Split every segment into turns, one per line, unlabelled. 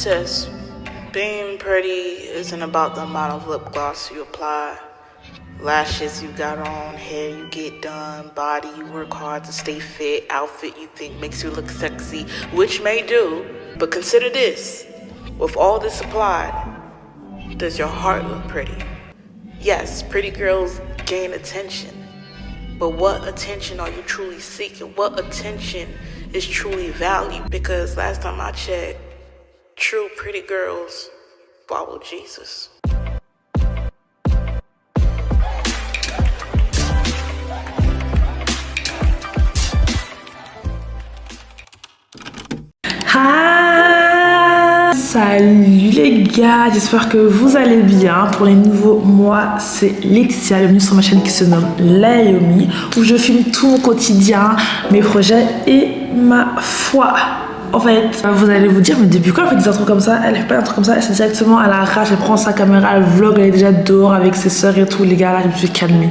Sis, being pretty isn't about the amount of lip gloss you apply, lashes you got on, hair you get done, body you work hard to stay fit, outfit you think makes you look sexy, which may do, but consider this. With all this applied, does your heart look pretty? Yes, pretty girls gain attention, but what attention are you truly seeking? What attention is truly valued? Because last time I checked, true pretty girls follow Jesus.
Salut les gars, j'espère que vous allez bien. Pour les nouveaux, moi c'est Lexia, bienvenue sur ma chaîne qui se nomme Layomi, où je filme tout mon quotidien, mes projets et ma foi. En fait, vous allez vous dire, mais depuis quand elle fait des intros comme ça? Elle fait pas un truc comme ça, elle c'est directement à l'arrache, elle prend sa caméra, elle vlog, elle est déjà dehors avec ses soeurs et tout. Les gars, là je me suis calmée.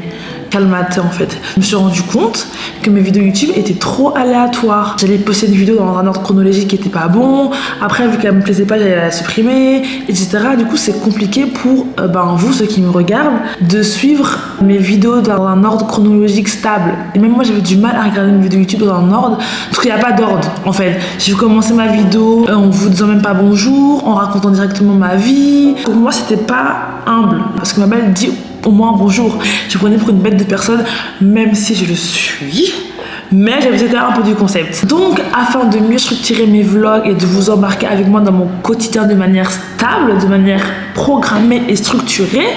Calmate en fait. Je me suis rendu compte que mes vidéos YouTube étaient trop aléatoires. J'allais poster une vidéo dans un ordre chronologique qui était pas bon. Après, vu qu'elle me plaisait pas, j'allais la supprimer, etc. Du coup, c'est compliqué pour vous, ceux qui me regardent, de suivre mes vidéos dans un ordre chronologique stable. Et même moi, j'avais du mal à regarder mes vidéos YouTube dans un ordre parce qu'il n'y a pas d'ordre en fait. J'ai commencé ma vidéo en vous disant même pas bonjour, en racontant directement ma vie. Pour moi, c'était pas humble parce que ma belle dit au moins bonjour. Je prenais pour une bête de personne, même si je le suis, mais j'avais quand même un peu du concept. Donc, afin de mieux structurer mes vlogs et de vous embarquer avec moi dans mon quotidien de manière stable, de manière programmée et structurée,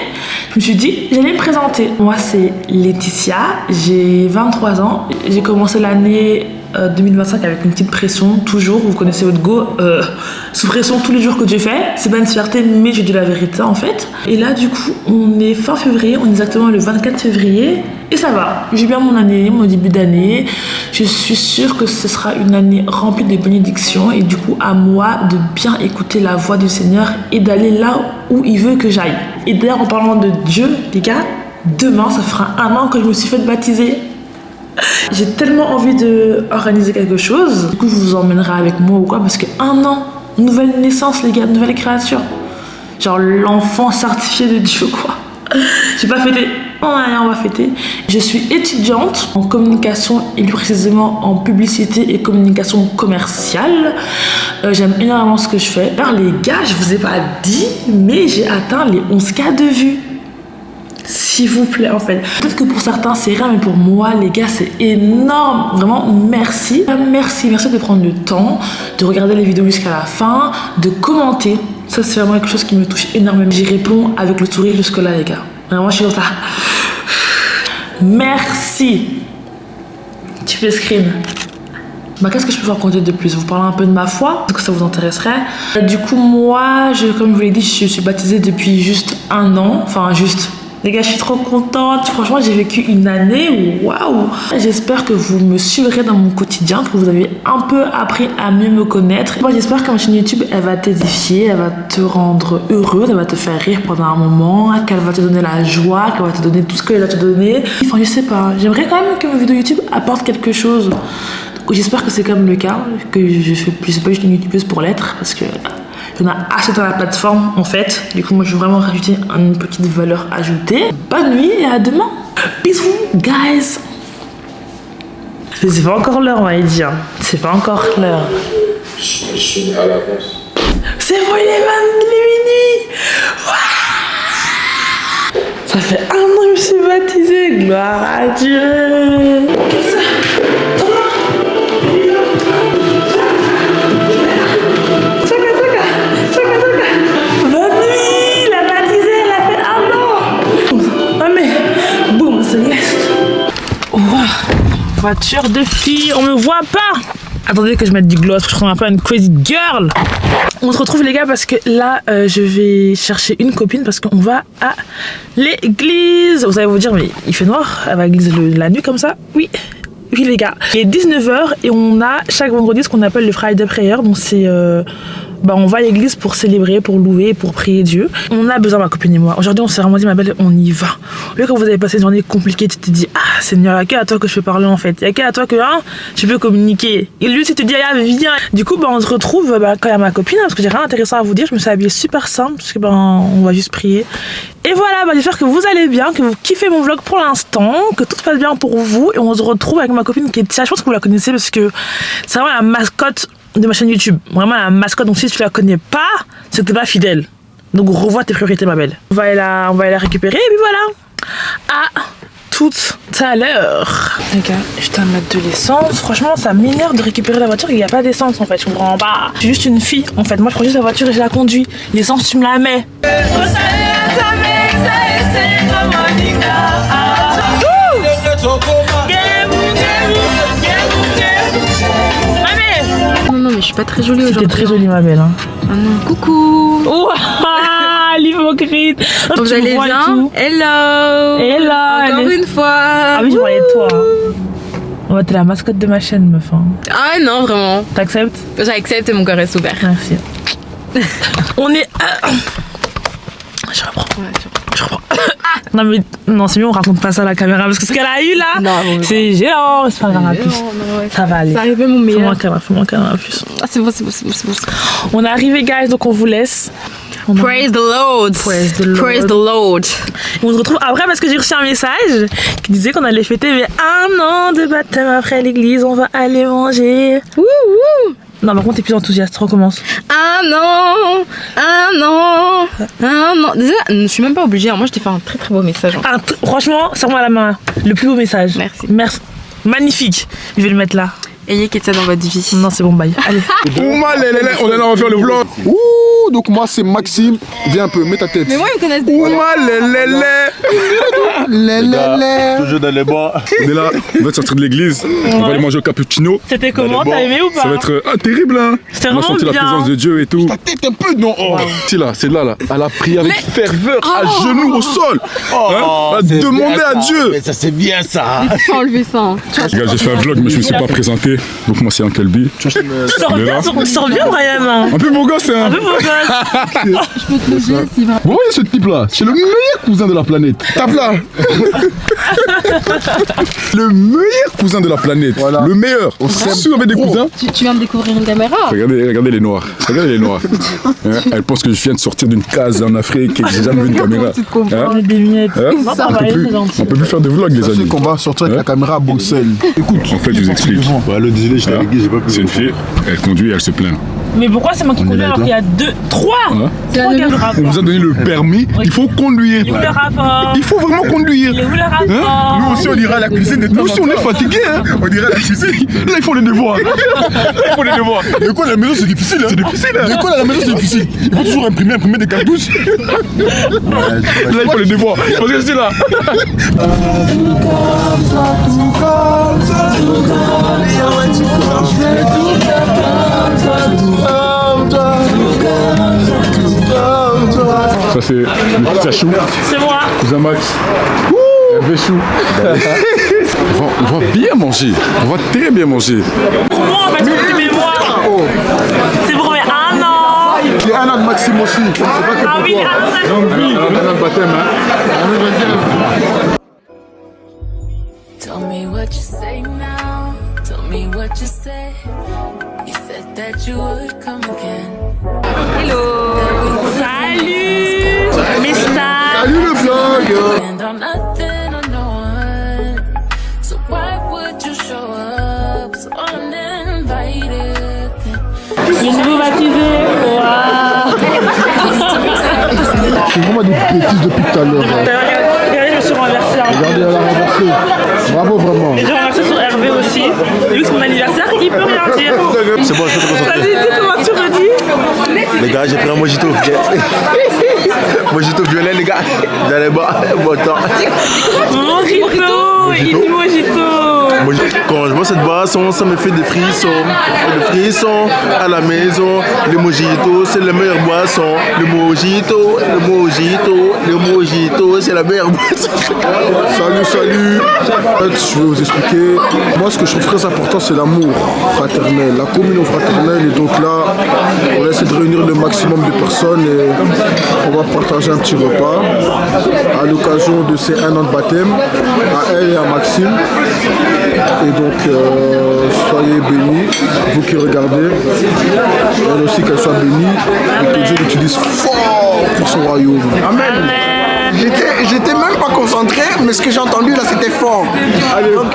je me suis dit, j'allais me présenter. Moi, c'est Laetitia, j'ai 23 ans, j'ai commencé l'année 2025 avec une petite pression, toujours, vous connaissez votre go, sous pression tous les jours que Dieu fait. C'est pas une fierté, mais je dis la vérité en fait. Et là, du coup, on est fin février, on est exactement le 24 février, et ça va. J'ai bien mon année, mon début d'année. Je suis sûre que ce sera une année remplie de bénédictions, et du coup, à moi de bien écouter la voix du Seigneur et d'aller là où il veut que j'aille. Et d'ailleurs, en parlant de Dieu, les gars, demain, ça fera 1 an que je me suis fait baptiser. J'ai tellement envie d'organiser quelque chose. Du coup, je vous emmènerai avec moi ou quoi, parce que 1 an, nouvelle naissance, les gars, nouvelle création. Genre l'enfant certifié de Dieu, quoi. J'ai pas fêté. Ouais, on va fêter. Je suis étudiante en communication et plus précisément en publicité et communication commerciale. J'aime énormément ce que je fais. Alors les gars, je vous ai pas dit, mais j'ai atteint les 11K de vues. S'il vous plaît, en fait. Peut-être que pour certains, c'est rien, mais pour moi, les gars, c'est énorme. Vraiment, merci. Merci de prendre le temps de regarder les vidéos jusqu'à la fin, de commenter. Ça, c'est vraiment quelque chose qui me touche énormément. J'y réponds avec le sourire jusque-là, les gars. Vraiment, je suis comme ça. Merci. Tu fais screen. Qu'est-ce que je peux vous raconter de plus? Vous parler un peu de ma foi, est-ce que ça vous intéresserait? Du coup, moi, comme je vous l'ai dit, je suis baptisée depuis juste 1 an. Enfin, juste... Les gars, je suis trop contente. Franchement, j'ai vécu une année. Waouh! J'espère que vous me suivrez dans mon quotidien, que vous avez un peu appris à mieux me connaître. Moi, j'espère que ma chaîne YouTube, elle va t'édifier, elle va te rendre heureux, elle va te faire rire pendant un moment, qu'elle va te donner la joie, qu'elle va te donner tout ce qu'elle va te donner. Enfin, je sais pas. J'aimerais quand même que mes vidéos YouTube apportent quelque chose. J'espère que c'est quand même le cas, que je suis pas juste une youtubeuse pour l'être, parce que on a assez dans la plateforme en fait. Du coup, moi je veux vraiment rajouter une petite valeur ajoutée. Bonne nuit et à demain. Bisous, guys. C'est pas encore l'heure, on va dire. C'est pas encore l'heure.
Je suis à l'avance.
C'est bon, il est minuit. Ça fait 1 an que je suis baptisée. Gloire à Dieu. Voiture de fille, on me voit pas. Attendez que je mette du gloss, je trouve un peu une crazy girl. On se retrouve les gars parce que là je vais chercher une copine parce qu'on va à l'église. Vous allez vous dire mais il fait noir, elle va à l'église la nuit comme ça? Oui les gars. Il est 19h et on a chaque vendredi ce qu'on appelle le Friday Prayer. Donc c'est bah, on va à l'église pour célébrer, pour louer, pour prier Dieu. On a besoin, ma copine et moi. Aujourd'hui, on s'est vraiment dit, ma belle, on y va. Au lieu quand vous avez passé une journée compliquée, tu te dis, ah Seigneur, il n'y a qu'à toi que je peux parler en fait. Il n'y a qu'à toi que je peux communiquer. Et lui, tu te dis, ah, viens. Du coup, bah, on se retrouve quand il y a ma copine, parce que j'ai rien d'intéressant à vous dire. Je me suis habillée super simple, parce que on va juste prier. Et voilà, bah, j'espère que vous allez bien, que vous kiffez mon vlog pour l'instant, que tout se passe bien pour vous. Et on se retrouve avec ma copine qui est Tia. Je pense que vous la connaissez parce que c'est vraiment la mascotte de ma chaîne YouTube. Vraiment la mascotte. Donc si tu la connais pas, c'est que t'es pas fidèle. Donc revois tes priorités, ma belle. On va aller la récupérer et puis voilà. À tout à l'heure. Les gars, je dois mettre de l'essence. Franchement, ça m'énerve de récupérer la voiture et il n'y a pas d'essence en fait. Je comprends pas. Je suis juste une fille en fait. Moi, je prends juste la voiture et je la conduis. L'essence, tu me la mets.
Non, mais je suis pas très jolie aujourd'hui.
T'es très jolie, ma belle. Hein.
Ah non, coucou.
Oh, l'hypocrite.
Vous allez bien? Hello.
Hello.
Encore une fois.
Ah oui, je parlais de toi. Ouais, t'es la mascotte de ma chaîne, meuf. Hein.
Ah non, vraiment.
T'acceptes?
J'accepte, mon cœur est ouvert.
Merci. On est... Je reprends.
Ouais,
je reprends. Non, mais non, c'est mieux, on raconte pas ça à la caméra parce que ce qu'elle a eu là, c'est géant. C'est pas grave, plus.
Ouais.
Ça va aller.
Ça arrivait mon meilleur.
Fais-moi un câlin, plus.
Ah, c'est bon.
On est arrivé, guys, donc on vous laisse.
Praise the Lord.
Praise the Lord.
Praise the Lord.
On se retrouve après parce que j'ai reçu un message qui disait qu'on allait fêter mais 1 an de baptême après l'église. On va aller manger.
Wouhou.
Non, par contre, t'es plus enthousiaste. Recommence.
Un an. Déjà, je suis même pas obligée. Moi, je t'ai fait un très très beau message.
Franchement, serre-moi la main. Le plus beau message.
Merci.
Magnifique. Je vais le mettre là.
Ayez qu'il y ait ça dans votre vie.
Non, c'est bon, bye. Allez.
On est là, on va faire le vlog. Ouh, donc moi c'est Maxime. Viens un peu, mets ta tête.
Mais moi, ils me connaissent déjà.
Toujours dans les bois.
On est là, on va sortir de l'église. On va aller manger au cappuccino.
C'était comment? T'as aimé ou pas?
Ça va être terrible, hein.
C'était
On a
vraiment
senti la
bien.
présence de Dieu et tout. Ta tête un peu, non. Oh. Si là, c'est là. Elle a prié avec ferveur, à genoux au sol. Elle a demandé à Dieu.
Mais ça c'est bien ça.
Faut enlever ça. Hein.
Les gars, j'ai fait un vlog, mais je me suis pas présenté. Donc moi c'est un Kelby.
Tu sors bien, Brian.
Un peu beau gosse, hein.
Un peu beau gosse.
Je peux te loger si vraiment.
Vous voyez ce type-là? C'est le meilleur cousin de la planète. Tape là. Le meilleur cousin de la planète. Voilà. Le meilleur. Si vous avez des cousins.
Tu viens de découvrir une caméra.
Regardez les noirs. Elle pense que je viens de sortir d'une case en Afrique et que j'ai jamais vu une caméra.
On est des miettes.
On peut plus faire de vlogs, les amis.
Qu'on va sortir avec la caméra à Bruxelles.
Écoute, en fait, je vous explique.
Ouais, le désolé, je t'avais dit, j'ai pas pu.
C'est une fille, elle conduit, elle se plaint.
Mais pourquoi c'est moi qui conduis alors qu'il y a 3 gars de rapport?
On vous a donné le permis, il faut conduire.
Il est où le rapport?
Il faut vraiment conduire.
Il est où le rapport?
Nous aussi, on ira à la cuisine. Nous aussi, on est fatigués. On ira à la cuisine. Là, il faut les devoirs. L'école à la maison, c'est difficile. L'école à la maison, c'est difficile. Il faut toujours imprimer des cartouches. Là, il faut les devoirs. Parce que c'est là. Ça c'est le petit Sachou.
C'est moi.
Cousin Max. Hervé Chou. On va bien manger. On va très bien manger.
Pour moi en fait, mais moi. C'est pour mes 1 an.
Il y a 1 an de Maxime aussi. C'est pas que
Ah
pour
oui,
toi.
Un an de baptême,
Tell me what you say now. Tell me what you say. You said that you would come again.
Hello.
Salut mes stars.
Salut le vlog.
And I'm nothing or no one. So why would you show up so uninvited?
Les nouveaux baptisés. Waouh.
Je suis vraiment des bêtises depuis tout à l'heure.
Regardez, je me suis renversée.
Regardez, elle a renversé. Bravo, vraiment.
Et j'ai renversé sur Hervé aussi. Et vu que c'est mon anniversaire, il peut rien dire.
C'est bon, je peux te concentrer.
Vas-y, dis comment tu me dis.
Les gars, j'ai pris un mojito. Mojito violet, les gars. Dans les bas, bon temps.
Mojito. Il dit mojito.
Quand je bois cette boisson, ça me fait des frissons. Des frissons à la maison. Le mojito, c'est la meilleure boisson. Le mojito, c'est la meilleure boisson.
Salut. En fait, je vais vous expliquer. Moi, ce que je trouve très important, c'est l'amour fraternel, la communion fraternelle. Et donc là, on essaie de réunir le maximum de personnes et on va partager un petit repas à l'occasion de ces 1 an de baptême, à elle et à Maxime. Et donc, soyez bénis, vous qui regardez. Elle aussi, qu'elle soit bénie et que Dieu l'utilise fort pour son royaume.
Amen. J'étais même pas concentré, mais ce que j'ai entendu là, c'était fort. Allez. Donc,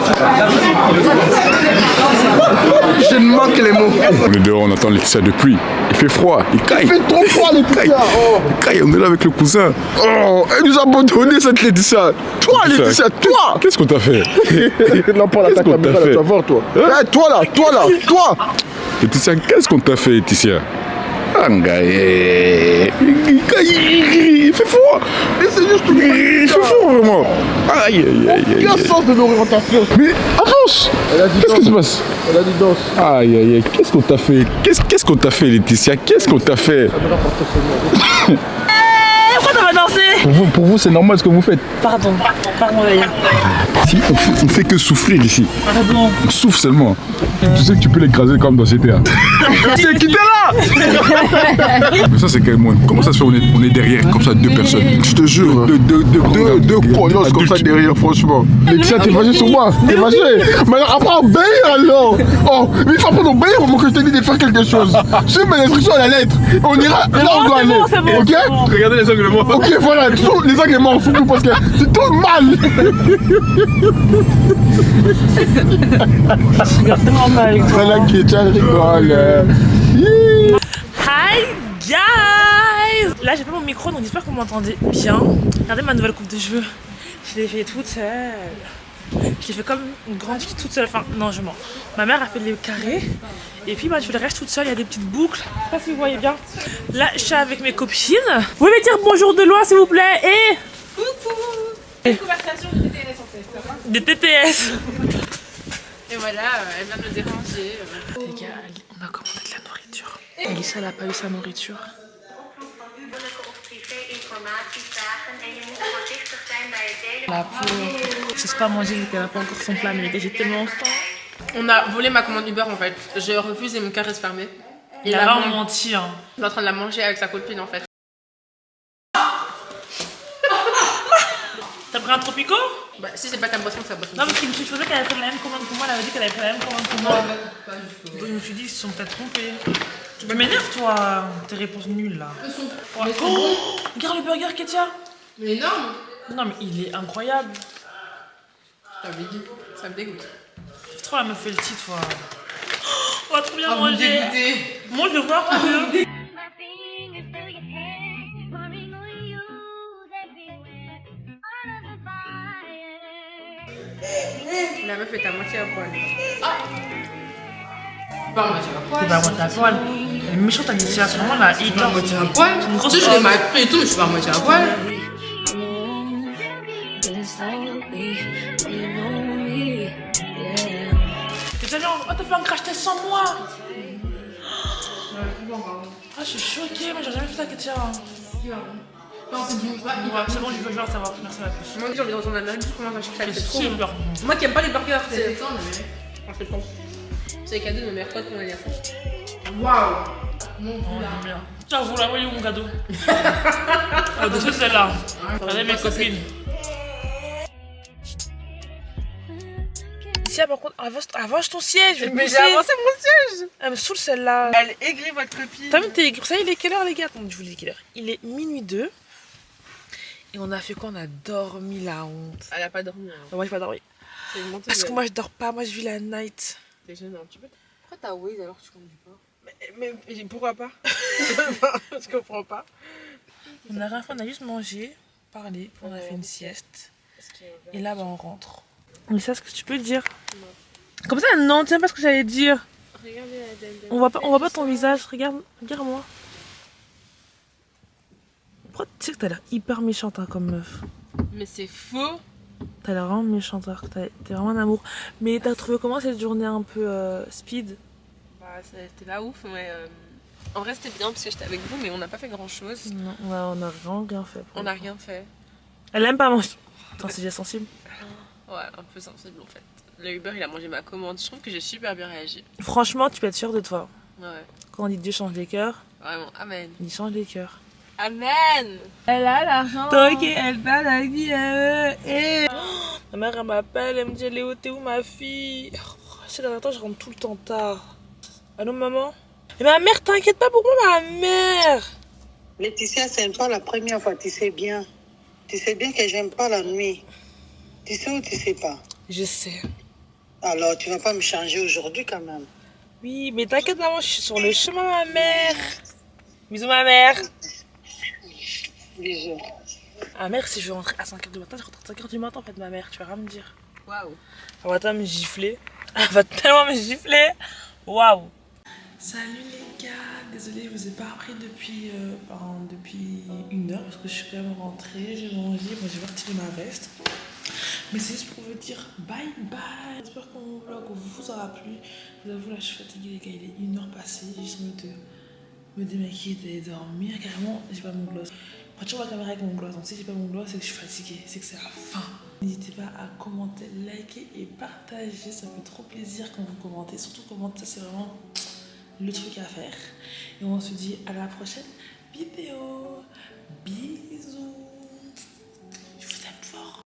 je ne manque les mots.
On est dehors, on attend Laetitia depuis. Il fait froid, il caille.
Il fait trop froid, Laetitia.
Il caille, on est là avec le cousin.
Oh, elle nous a abandonné cette Laetitia. Toi, Laetitia, toi.
Qu'est-ce qu'on t'a fait?
Non, pas la caméra, tu vas voir, toi.
Eh, toi là.
Laetitia, qu'est-ce qu'on t'a fait, Laetitia? Il fait froid.
Mais c'est juste tout.
Il fait froid, vraiment. Aïe.
Quel sens de l'orientation?
Mais avance. Qu'est-ce qui se passe?
Elle a dit danse.
Aïe. Qu'est-ce qu'on t'a fait? Qu'est-ce qu'on t'a fait, Laetitia? Qu'est-ce qu'on t'a fait?
Pourquoi t'as pas dansé?
Pour vous, c'est normal ce que vous faites.
Pardon d'ailleurs.
Si, on fait que souffrir ici.
Pardon.
On souffre seulement. Tu sais que tu peux l'écraser comme dans GTA. C'est qui t'es là? Mais ça, c'est quand même. Comment ça se fait on est derrière comme ça 2 personnes?
Je te jure. Deux colosses comme ça derrière, franchement. Laetitia, t'es fâché sur moi. T'es fâché. Mais alors, après, obéir alors. Oh, mais il faut pas obéir au moment que je t'ai dit de faire quelque chose. Suis mes instructions à la lettre. On ira. Et là, on doit aller. Ok?
Regardez les angles morts.
Ok, voilà. Toujours les angles morts, surtout parce que c'est trop mal.
Je regarde tellement mal avec toi.
Voilà qui est, elle rigole.
Hi guys! Là j'ai pas mon micro donc j'espère que vous m'entendez bien. Regardez ma nouvelle coupe de cheveux. Je l'ai fait toute seule. Je l'ai fait comme une grande fille toute seule. Enfin non je mens. Ma mère a fait les carrés. Et puis je fais le reste toute seule, il y a des petites boucles. Je sais pas si vous voyez bien. Là je suis avec mes copines. Vous pouvez me dire bonjour de loin s'il vous plaît et...
Coucou. Une conversation de TTS en fait, ça va?
Des TTS.
Et voilà, elle vient de me déranger.
Les gars, on a commandé de la nourriture. Elissa elle a pas eu sa nourriture. La pauvre. J'ose pas manger vu qu'elle a pas encore son plat, mais les gars, j'ai tellement faim.
On a volé ma commande Uber en fait. Je refuse et mon cœur reste fermé.
Il a vraiment menti. Hein.
Il est en train de la manger avec sa copine en fait.
T'as pris un tropico?
Bah, si c'est pas ta boisson, c'est ta boisson.
Non, parce que je me suis dit qu'elle avait pris la même commande que moi. Elle avait dit qu'elle avait pris la même commande que moi. Donc je me suis dit, ils se sont peut-être trompés. Tu m'énerves, toi, tes réponses nulles là. Oh, regarde le burger, Ketia.
Mais énorme.
Non, mais il est incroyable.
Ça me dégoûte.
C'est trop la meuf fait le titre, toi. On va trop bien manger. Moi, je veux voir un peu.
La meuf est à moitié à poil. Pas à moitié à poil.
C'est pas à moitié à poil. Elle est méchante, Alicia. C'est vraiment la hate.
Pas à moitié à poil.
C'est une grosse
Tu sais, je l'ai mal pris et tout, mais je suis pas à moitié à poil.
T'es allé oh, t'as fait un crash test sans moi. Ah, je suis choquée, mais j'ai jamais fait ça, Ketia.
Non, c'est bon.
Ouais, c'est bon, je veux savoir. Merci à la plus.
Moi, j'ai envie de retourner à Amérique, je commence à chercher la
C'est
trop
super
bon.
bon.
Moi qui aime pas les burgers, c'est ça, mais. Je sais pas. C'est les cadeaux de mes meilleurs potes qu'on a dit à ça. Waouh! Mon
Bien. Tiens, vous la voyez où mon cadeau? Au-dessus, celle-là. Regardez mes copines. Ici, par contre, avance ton siège.
Mais j'ai avancé mon siège!
Elle me saoule celle-là.
Elle aigrit votre copine.
T'as vu, t'es aigri. Ça, il est quelle heure, les gars? Attends, je vous dis quelle heure. Il est minuit 2. Et on a fait quoi? On a dormi la honte.
Elle a pas dormi. Hein.
Non, moi, j'ai pas dormi. Parce que moi, je dors pas. Moi, je vis la night.
T'es gênant un petit peu. Pourquoi t'as Waze alors que tu conduis pas?
Mais pourquoi pas? Je comprends pas. On a rien fait, on a juste mangé, parlé, puis on a fait une sieste. Et là, bah, on rentre. Mais ça, ce que tu peux dire? Non. Comme ça, non, tiens pas ce que j'allais dire.
Regardez la dame.
On voit pas ton visage, regarde-moi. Pourquoi tu sais que t'as l'air hyper méchante hein, comme meuf?
Mais c'est faux.
T'as l'air vraiment méchante, alors que t'es vraiment un amour. Mais t'as trouvé comment cette journée un peu speed?
Bah, c'était pas ouf, mais en vrai c'était bien parce que j'étais avec vous, mais on n'a pas fait grand chose.
Non, ouais, on a vraiment rien fait.
On n'a rien fait.
Elle aime pas manger. Attends, c'est déjà sensible.
Ouais, un peu sensible en fait. Le Uber il a mangé ma commande. Je trouve que j'ai super bien réagi.
Franchement, tu peux être sûre de toi.
Ouais,
Quand on dit Dieu change les cœurs,
vraiment, amen.
il change les cœurs.
Amen. Elle a l'argent.
Ok, elle parle à qui et... Ma mère, elle m'appelle, elle me dit Léo, t'es où ma fille? Je sais, je rentre tout le temps tard. Allô, maman? Et ma mère, t'inquiète pas pour moi, ma mère!
Laetitia, c'est pas la première fois, tu sais bien. Tu sais bien que j'aime pas la nuit. Tu sais ou tu sais pas?
Je sais.
Alors, tu vas pas me changer aujourd'hui quand même.
Oui, mais t'inquiète, maman, je suis sur le chemin, ma mère. Bisous, ma mère.
Bisous.
Ah, mère, si je veux rentrer à 5h du matin, je rentre à 5h du matin, en fait, ma mère, tu vas rien me dire.
Waouh.
Elle va tellement me gifler. Elle va tellement me gifler. Waouh. Salut les gars, désolée, je vous ai pas appris depuis 1 heure parce que je suis quand même rentrée, j'ai mangé, moi j'ai retiré ma veste. Mais c'est juste pour vous dire bye bye. J'espère que mon vlog vous aura plu. Je vous avoue, là je suis fatiguée les gars, il est 1 heure passée, j'ai juste envie de me démaquiller, d'aller dormir. Carrément, j'ai pas mon gloss. Je prends toujours la caméra avec mon gloss, donc si j'ai pas mon gloss, c'est que je suis fatiguée, c'est que c'est la fin. N'hésitez pas à commenter, liker et partager, ça me fait trop plaisir quand vous commentez. Surtout commenter, ça c'est vraiment le truc à faire. Et on se dit à la prochaine vidéo.